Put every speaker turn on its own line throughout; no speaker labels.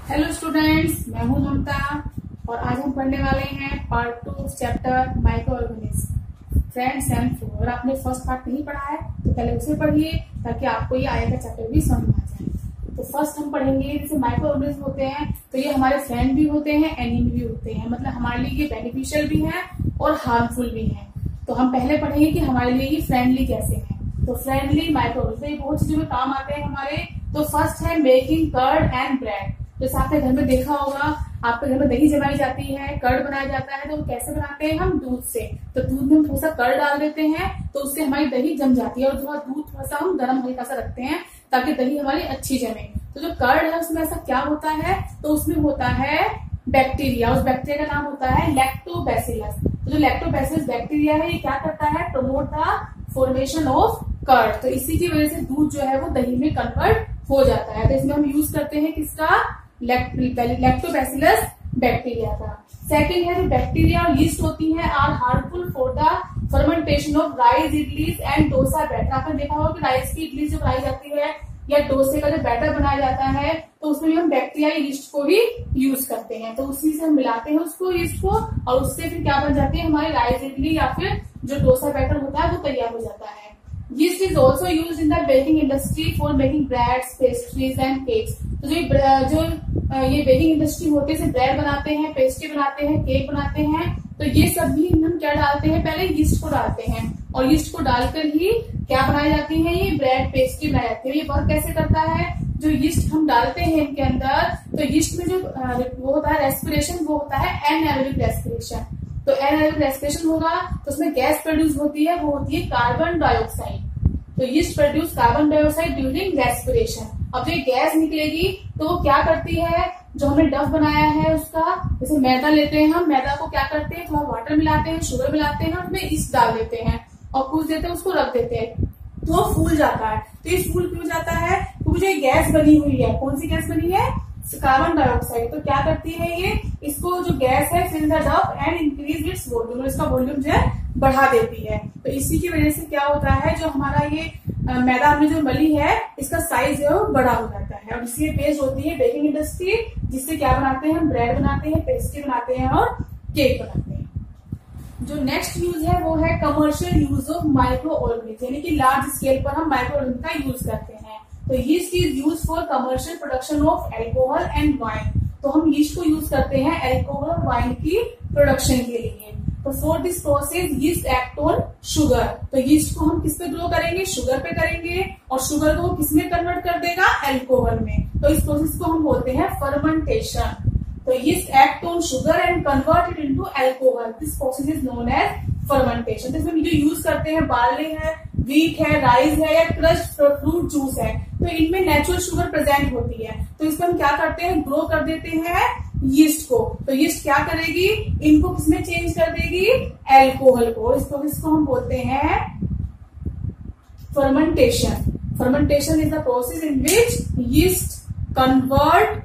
Hello students, मैं हूं ममता और आज हम पढ़ने वाले हैं part 2 chapter micro organism friends and food. अगर आपने फर्स्ट पार्ट नहीं पढ़ा है तो पहले उसे पढ़िए ताकि आपको ये आगे का चैप्टर भी समझ में आ जाए। तो फर्स्ट हम पढ़ेंगे, जैसे माइक्रो ऑर्गेनिज्म होते हैं तो ये हमारे फ्रेंड भी होते हैं, एनिमी भी होते हैं, मतलब हमारे लिए ये बेनिफिशियल भी है और हार्मफुल भी है। तो हम पहले पढ़ेंगे कि हमारे लिए ये फ्रेंडली कैसे है। तो फ्रेंडली माइक्रो ऑर्गेनिज्म ये बहुत चीजों में काम आते हैं हमारे। तो फर्स्ट है मेकिंग कर्ड एंड ब्रेड। जैसे आपने घर में देखा होगा, आपके घर में दही जमाई जाती है, कर्ड बनाया जाता है, तो कैसे बनाते हैं हम? दूध से। तो दूध में हम थोड़ा सा कर्ड डाल देते हैं तो उससे हमारी दही जम जाती है और दूध थोड़ा सा हम गर्म हल्का सा रखते हैं ताकि दही हमारी अच्छी जमे। तो जो कर्ड है उसमें ऐसा क्या होता है, तो उसमें होता है बैक्टीरिया। उस बैक्टीरिया का नाम होता है लैक्टोबैसिलस। तो जो लैक्टोबैसिलस बैक्टीरिया है ये क्या करता है? Promote the formation of curd. तो इसी की वजह से दूध जो है वो दही में कन्वर्ट हो जाता है। तो इसमें हम यूज करते हैं किसका? लैक्टोबैसिलस बैक्टीरिया का। सेकंड है जो बैक्टीरिया और यीस्ट होती है are harmful for the fermentation of rice, idlis and dosa batter. आपने देखा होगा कि राइस की इडली जो बनाई जाती है या डोसे का जो बैटर बनाया जाता है तो उसमें भी हम बैक्टीरिया यीस्ट को भी यूज करते हैं। तो उसी से हम मिलाते हैं उसको, यीस्ट को, और उससे फिर क्या बन जाती है हमारी राइस इडली या फिर जो डोसा बैटर होता है वो तैयार हो जाता है। Yeast is also used in the baking industry for making breads, pastries and cakes. तो ये बेकिंग इंडस्ट्री होते हैं, ब्रेड बनाते हैं, पेस्ट्री बनाते हैं, केक बनाते हैं। तो ये सब भी हम क्या डालते हैं? पहले यीस्ट को डालते हैं और यीस्ट को डालकर ही क्या बनाई जाती है? ये ब्रेड पेस्ट्री बनाई जाती है। ये वर्क कैसे करता है? जो यीस्ट हम डालते हैं इनके अंदर, तो यीस्ट में जो वो होता है रेस्पिरेशन, वो होता है एनाएरोबिक रेस्पिरेशन। तो एनाएरोबिक रेस्पिरेशन होगा तो उसमें गैस प्रोड्यूस होती है, वो होती है कार्बन डाइऑक्साइड। तो yeast produce carbon dioxide during respiration. अब जो गैस निकलेगी तो वो क्या करती है? जो हमने डफ बनाया है उसका, जैसे मैदा लेते हैं हम, मैदा को क्या करते हैं? थोड़ा वाटर मिलाते हैं, शुगर मिलाते हैं, उसमें यीस्ट डाल देते हैं और कुछ देते हैं, उसको रख देते हैं तो वो फूल जाता है। तो ये फूल क्यों जाता है? क्योंकि जो गैस बनी हुई है, कौन सी गैस बनी है? Carbon dioxide. तो क्या करती है ये? इसको जो गैस है fill the dough and increase its volume, इसका वॉल्यूम जो है बढ़ा देती है। तो इसी की वजह से क्या होता है, जो हमारा ये मैदा हमने जो मली है इसका साइज जो है वो बड़ा हो जाता है। और इसी बेस्ड होती है बेकिंग इंडस्ट्री, जिससे क्या बनाते हैं हम? ब्रेड बनाते हैं, पेस्ट्री बनाते हैं और केक बनाते हैं। जो नेक्स्ट यूज है वो है commercial use of micro organism, यानी कि लार्ज स्केल पर हम माइक्रो ऑर्गेनिज्म का यूज करते हैं। तो yeast is use for commercial production of alcohol and wine. तो हम यीस्ट को यूज करते हैं एल्कोहल और वाइन की प्रोडक्शन के लिए। तो for this process yeast act on sugar. तो यीस्ट को हम किस पे ग्रो करेंगे? शुगर पे करेंगे और शुगर को किस में कन्वर्ट कर देगा? एल्कोहल में। तो इस प्रोसेस को हम बोलते हैं फर्मेंटेशन। तो yeast act on sugar and convert it into alcohol. This process is known as fermentation. तो इसमें जो यूज करते हैं बार्ले है, व्हीट है, राइस है या क्रश्ड फ्रूट जूस है, तो इनमें नेचुरल शुगर प्रेजेंट होती है। तो इसमें हम क्या करते हैं? ग्रो कर देते हैं यीस्ट को। तो यीस्ट क्या करेगी? इनको किसमें चेंज कर देगी? एल्कोहल को। इस प्रोसेस को हम बोलते हैं fermentation. Fermentation is the process in which yeast convert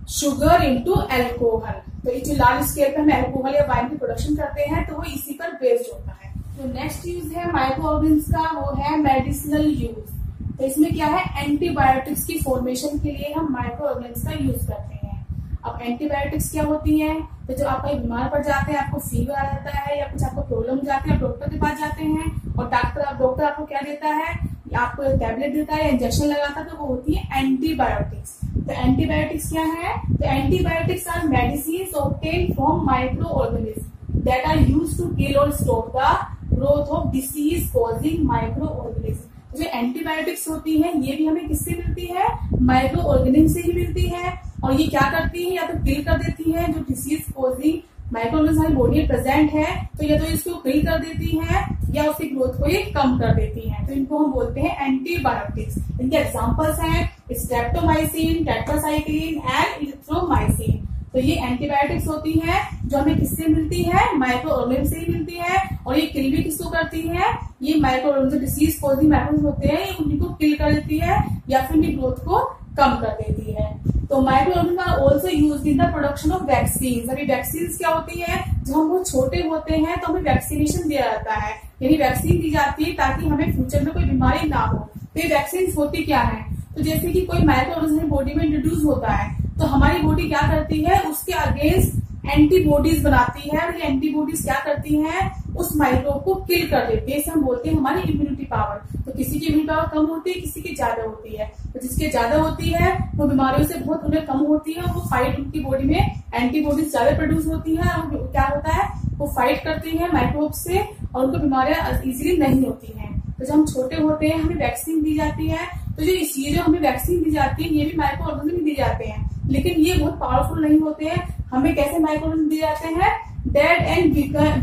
sugar into alcohol. तो ये जो लार्ज स्केल पे हम एल्कोहल या वाइन की प्रोडक्शन करते हैं तो वो इसी पर बेस्ड होता है। तो नेक्स्ट यूज है माइक्रो ऑर्गेनिज्म का, वो है मेडिसिनल यूज। तो इसमें क्या है? एंटीबायोटिक्स की फॉर्मेशन के लिए हम माइक्रो ऑर्गेनिज्म का यूज करते हैं। अब एंटीबायोटिक्स क्या होती है? तो जो आप कहीं बीमार पड़ जाते हैं, आपको फीवर आ जाता है या कुछ आपको प्रॉब्लम हो जाती है, आप डॉक्टर के पास जाते हैं और डॉक्टर आपको क्या देता है? आपको टैबलेट देता है या इंजेक्शन लगाता है, तो वो होती है एंटीबायोटिक्स। तो एंटीबायोटिक्स क्या है? तो antibiotics are medicine obtained from microorganism that are used to kill or stop the growth of disease causing microorganism. जो एंटीबायोटिक्स होती है ये भी हमें किससे मिलती है? माइक्रो ऑर्गेनिज्म से ही मिलती है। और ये क्या करती है? या तो किल कर देती है जो डिसीज कॉजिंग माइक्रो ऑर्गेनिज्म हमारी बॉडी में प्रेजेंट है, तो या तो इसको किल कर देती है या उसकी ग्रोथ को ये कम कर देती है। तो इनको हम बोलते हैं एंटीबायोटिक्स। इनके एग्जांपल्स हैं स्ट्रेप्टोमाइसिन, टेट्रासाइक्लिन एंड इरिथ्रोमाइसिन। तो ये एंटीबायोटिक्स होती है जो हमें किससे मिलती है? माइक्रो ऑर्गेनिज्म से ही मिलती है। और ये किल भी किसको करती है? ये micro organism disease causing micro होते हैं, उनको किल कर देती है या फिर उनकी ग्रोथ को कम कर देती है। तो micro organism are also used in the production of vaccine. अभी वैक्सीन क्या होती है? जब हम बहुत छोटे होते हैं तो हमें वैक्सीनेशन दिया जाता है, यानी वैक्सीन दी जाती है ताकि हमें फ्यूचर में कोई बीमारी ना हो। तो ये वैक्सीन होती क्या है? तो जैसे कि कोई माइक्रो ऑर्गेनिज्म बॉडी में इंट्रोड्यूस होता है तो हमारे हमारी बॉडी क्या करती है, उसके अगेंस्ट एंटीबॉडीज बनाती है, और ये एंटीबॉडीज क्या करती हैं, उस माइक्रोब को किल कर देती है। इसे हम बोलते हैं हमारी इम्यूनिटी पावर। तो किसी की इम्यूनिटी पावर कम होती है, किसी की ज्यादा होती है। तो जिसकी ज्यादा होती है वो बीमारियों से बहुत उन्हें कम होती है, वो फाइट, उनकी बॉडी में एंटीबॉडीज ज्यादा प्रोड्यूस होती है, और क्या होता है, वो फाइट करती है माइक्रोब से, और उनको बीमारियां इजीली नहीं होती हैं। तो जब हम छोटे होते हैं हमें वैक्सीन दी जाती है, तो ये जो हमें वैक्सीन दी जाती है ये भी माइक्रो ऑर्गेनिज्म दी जाते हैं, लेकिन ये बहुत पावरफुल नहीं होते हैं। हमें कैसे माइक्रो ऑर्गेनिज्म दिए जाते हैं, डेड एंड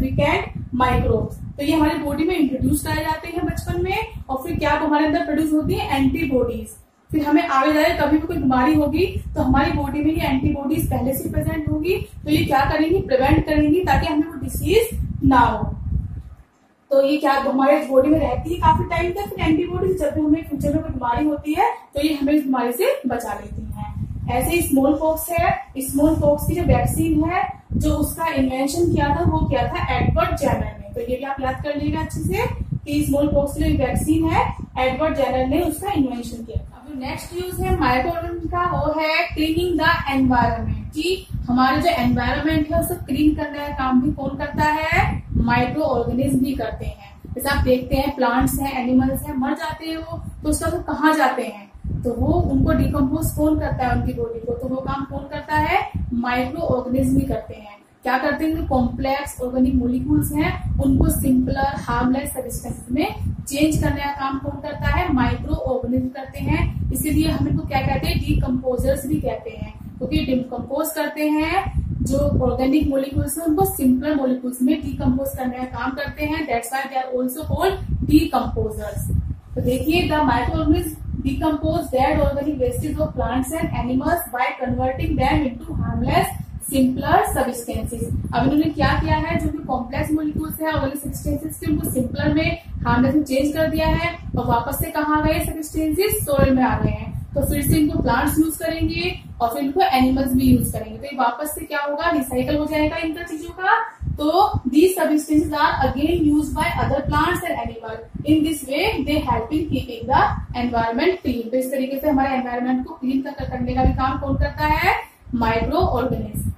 वीकेंड माइक्रोब्स। तो ये हमारी बॉडी में इंट्रोड्यूस कराए जाते हैं बचपन में, और फिर क्या हमारे अंदर प्रोड्यूस होती है, एंटीबॉडीज। फिर हमें आगे जाए कभी भी कोई बीमारी होगी तो हमारी बॉडी में ये एंटीबॉडीज पहले से प्रेजेंट होगी, तो ये क्या करेंगी, प्रिवेंट करेंगी ताकि हमें वो डिसीज ना हो। तो ये क्या हमारे बॉडी में रहती है काफी टाइम तक, फिर एंटीबॉडीज जब भी हमें फ्यूचर में कोई बीमारी होती है तो ये हमें इस बीमारी से बचा लेती है। ऐसे ही स्मॉल पॉक्स है, स्मॉल पॉक्स की जो वैक्सीन है, जो उसका इन्वेंशन किया था वो किया था एडवर्ड जेनर ने। तो ये भी आप याद कर लीजिएगा अच्छे से कि स्मॉल पॉक्स की जो वैक्सीन है एडवर्ड जेनर ने उसका इन्वेंशन किया था। अब नेक्स्ट यूज है माइक्रो ऑर्गेनिज्म का, वो है क्लीनिंग द एनवायरनमेंट। कि हमारे जो एनवायरनमेंट है उसको क्लीन करने का काम भी कौन करता है, माइक्रो ऑर्गेनिज्म भी करते हैं। जैसे आप देखते हैं प्लांट्स हैं, एनिमल्स हैं, मर जाते हैं वो, तो उसका वो कहाँ जाते हैं, तो वो उनको डिकम्पोज कौन करता है उनकी बॉडी को, तो वो काम कौन करता है, माइक्रो ऑर्गेनिज्म ही करते हैं। क्या करते हैं, जो कॉम्प्लेक्स ऑर्गेनिक मोलिक्यूल्स हैं उनको सिंपलर हार्मलेस सब्सटेंसेस में चेंज करने का काम कौन करता है, माइक्रो ऑर्गेनिज्म करते हैं। इसीलिए हम इनको क्या कहते हैं, डीकम्पोजर्स भी कहते हैं, क्योंकि डिकम्पोज करते हैं जो ऑर्गेनिक मोलिक्यूल्स हैं उनको सिंपलर मोलिक्यूल्स में डीकम्पोज करने का काम करते हैं। That's why they are also called decomposers. तो देखिए, the micro organism decompose dead organic wastage of plants and animals by converting them into harmless simpler substances. अब इन्होंने क्या किया है, जो भी कॉम्प्लेक्स मोलिक्यूल्स है ऑर्गेनिक सब्सटेंसेस थे उनको सिंपलर में हार्मलेस में चेंज कर दिया है, और वापस से कहाँ गए सब्सटेंसेस, सोइल में आ गए हैं। तो फिर से इनको प्लांट्स यूज करेंगे और फिर इनको एनिमल्स भी यूज करेंगे, तो ये वापस से क्या होगा, रिसाइकल हो जाएगा इनका चीजों का। तो these substances are again use by other plants and animal. In this way they help in keeping the environment clean. तो इस तरीके से हमारे एनवायरमेंट को क्लीन करने का भी काम कौन करता है, माइक्रो ऑर्गेनिज्म।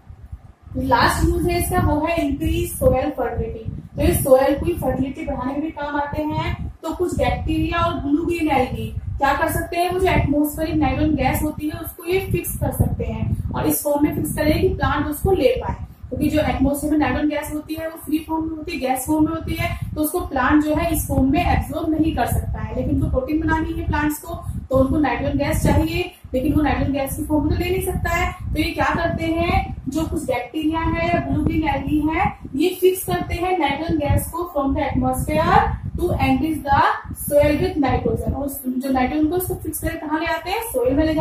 लास्ट यूज है इसका, वो है इंक्रीज सोयल फर्टिलिटी। तो ये सोयल की फर्टिलिटी बढ़ाने में भी काम आते हैं। तो कुछ बैक्टीरिया और ब्लू ग्रीन एल्गी क्या कर सकते हैं, वो जो एटमोस्फेरिक नाइट्रोजन गैस होती है उसको ये फिक्स कर सकते हैं, और इस फॉर्म में फिक्स करें कि प्लांट उसको ले पाए। क्योंकि जो एटमोस्फेयर में नाइट्रोजन गैस होती है वो फ्री फॉर्म में होती है, गैस फॉर्म में होती है, तो उसको प्लांट जो है इस फॉर्म में एब्जॉर्ब नहीं कर सकता है। लेकिन जो प्रोटीन बनानी है प्लांट्स को, तो उनको नाइट्रोजन गैस चाहिए, लेकिन वो नाइट्रोजन गैस की फॉर्म में तो ले नहीं सकता है। तो ये क्या करते हैं, जो कुछ बैक्टीरिया है या ब्लू ग्रीन एल्गी है, ये फिक्स करते हैं नाइट्रोजन गैस को from the atmosphere to enrich the soil with nitrogen. और जो नाइट्रोजन को उसको फिक्स करके कहाँ ले आते हैं, सोयल में ले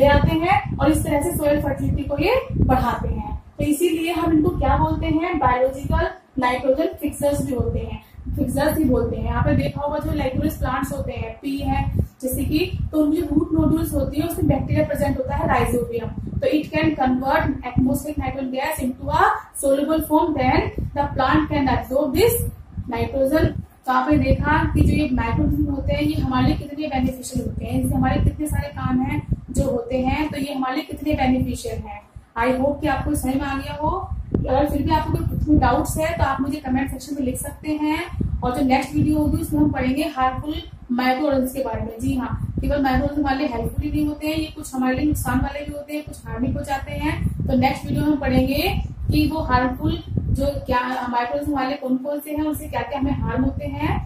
आते हैं, और इस तरह से सोयल फर्टिलिटी को ये बढ़ाते हैं। तो इसीलिए हम इनको क्या बोलते हैं, बायोलॉजिकल नाइट्रोजन फिक्सर्स भी होते हैं, फिक्सर्स ही बोलते हैं। यहाँ पे देखा होगा जो लाइकोरियस प्लांट्स होते हैं, पी है जैसे कि, तो उनकी रूट नोडुल्स होती है, उसमें बैक्टीरिया प्रेजेंट होता है, राइजोबियम। तो it can convert atmospheric nitrogen gas into a soluble form, then the plant can absorb this nitrogen. तो आपने देखा कि जो ये नाइट्रोजन होते हैं ये हमारे लिए कितने बेनिफिशियल होते हैं, इससे हमारे कितने सारे काम हैं जो होते हैं, तो ये हमारे लिए कितने बेनिफिशियल है। आई होप कि आपको समझ में आ गया हो। अगर फिर भी आपको कोई डाउट्स है तो आप मुझे कमेंट सेक्शन में लिख सकते हैं, और जो नेक्स्ट वीडियो होगी उसमें हम पढ़ेंगे हार्मफुल माइक्रो ऑर्गेनिज्म के बारे में। जी हाँ, केवल माइक्रो ऑर्गेनिज्म हमारे लिए हेल्पफुल ही नहीं होते हैं, ये कुछ हमारे लिए नुकसान वाले भी होते हैं, कुछ हार्मिक हो जाते हैं। तो नेक्स्ट वीडियो में हम पढ़ेंगे कि वो हार्मफुल जो क्या माइक्रो ऑर्गेनिज्म वाले कौन कौन से हैं, उनसे क्या क्या हमें हार्म होते हैं,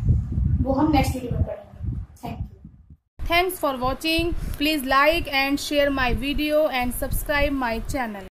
वो हम नेक्स्ट वीडियो में पढ़ेंगे। Thank you. Thanks for watching. Please like and share my video and subscribe my channel.